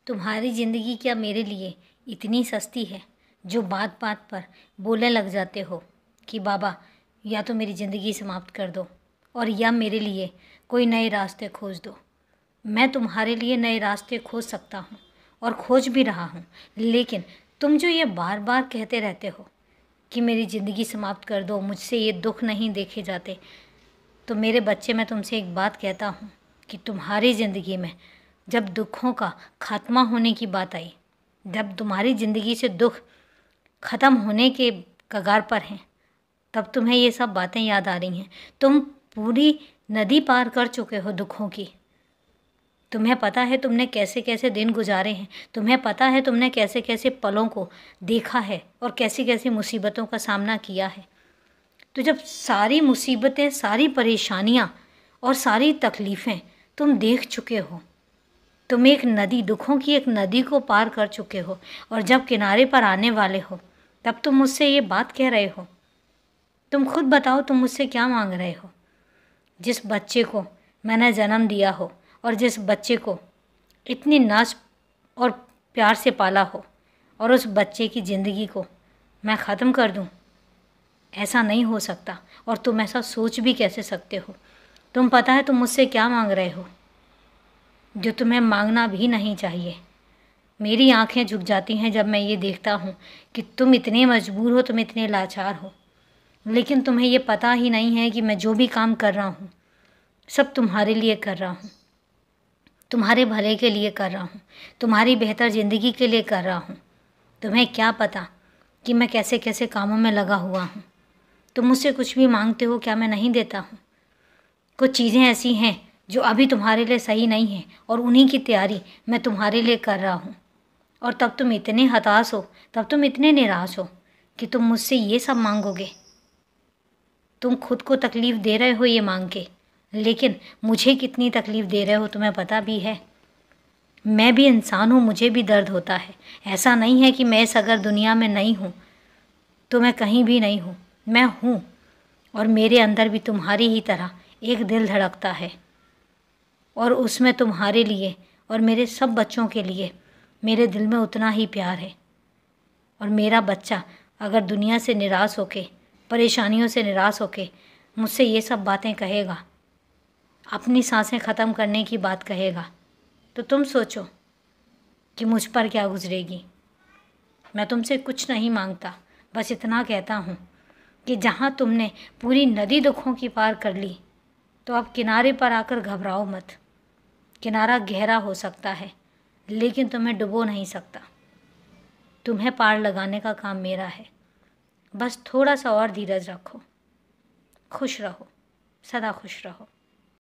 तुम्हारी ज़िंदगी क्या मेरे लिए इतनी सस्ती है जो बात बात पर बोलने लग जाते हो कि बाबा या तो मेरी ज़िंदगी समाप्त कर दो और या मेरे लिए कोई नए रास्ते खोज दो। मैं तुम्हारे लिए नए रास्ते खोज सकता हूँ और खोज भी रहा हूँ, लेकिन तुम जो ये बार बार कहते रहते हो कि मेरी ज़िंदगी समाप्त कर दो, मुझसे ये दुख नहीं देखे जाते, तो मेरे बच्चे मैं तुमसे एक बात कहता हूँ कि तुम्हारी ज़िंदगी में जब दुखों का खात्मा होने की बात आई, जब तुम्हारी ज़िंदगी से दुख ख़त्म होने के कगार पर हैं, तब तुम्हें ये सब बातें याद आ रही हैं। तुम पूरी नदी पार कर चुके हो दुखों की। तुम्हें पता है तुमने कैसे कैसे दिन गुजारे हैं, तुम्हें पता है तुमने कैसे कैसे पलों को देखा है और कैसी कैसी मुसीबतों का सामना किया है। तो जब सारी मुसीबतें, सारी परेशानियाँ और सारी तकलीफ़ें तुम देख चुके हो, तुम एक नदी, दुखों की एक नदी को पार कर चुके हो और जब किनारे पर आने वाले हो तब तुम मुझसे ये बात कह रहे हो। तुम खुद बताओ तुम मुझसे क्या मांग रहे हो। जिस बच्चे को मैंने जन्म दिया हो और जिस बच्चे को इतनी नाज और प्यार से पाला हो और उस बच्चे की ज़िंदगी को मैं ख़त्म कर दूं, ऐसा नहीं हो सकता। और तुम ऐसा सोच भी कैसे सकते हो। तुम पता है तुम मुझसे क्या मांग रहे हो, जो तुम्हें मांगना भी नहीं चाहिए। मेरी आंखें झुक जाती हैं जब मैं ये देखता हूँ कि तुम इतने मजबूर हो, तुम इतने लाचार हो, लेकिन तुम्हें ये पता ही नहीं है कि मैं जो भी काम कर रहा हूँ सब तुम्हारे लिए कर रहा हूँ, तुम्हारे भले के लिए कर रहा हूँ, तुम्हारी बेहतर ज़िंदगी के लिए कर रहा हूँ। तुम्हें क्या पता कि मैं कैसे कैसे कामों में लगा हुआ हूँ। तुम मुझसे कुछ भी मांगते हो, क्या मैं नहीं देता हूँ? कुछ चीज़ें ऐसी हैं जो अभी तुम्हारे लिए सही नहीं हैं और उन्हीं की तैयारी मैं तुम्हारे लिए कर रहा हूँ। और तब तुम इतने हताश हो, तब तुम इतने निराश हो कि तुम मुझसे ये सब मांगोगे। तुम खुद को तकलीफ़ दे रहे हो ये मांग के, लेकिन मुझे कितनी तकलीफ़ दे रहे हो तुम्हें पता भी है। मैं भी इंसान हूँ, मुझे भी दर्द होता है। ऐसा नहीं है कि मैं इस अगर दुनिया में नहीं हूँ तो मैं कहीं भी नहीं हूँ, मैं हूँ। और मेरे अंदर भी तुम्हारी ही तरह एक दिल धड़कता है और उसमें तुम्हारे लिए और मेरे सब बच्चों के लिए मेरे दिल में उतना ही प्यार है। और मेरा बच्चा अगर दुनिया से निराश होके, परेशानियों से निराश होके मुझसे ये सब बातें कहेगा, अपनी सांसें ख़त्म करने की बात कहेगा, तो तुम सोचो कि मुझ पर क्या गुजरेगी। मैं तुमसे कुछ नहीं मांगता, बस इतना कहता हूँ कि जहाँ तुमने पूरी नदी दुखों की पार कर ली, तो अब किनारे पर आकर घबराओ मत। किनारा गहरा हो सकता है लेकिन तुम्हें डुबो नहीं सकता। तुम्हें पार लगाने का काम मेरा है। बस थोड़ा सा और धीरज रखो। खुश रहो, सदा खुश रहो।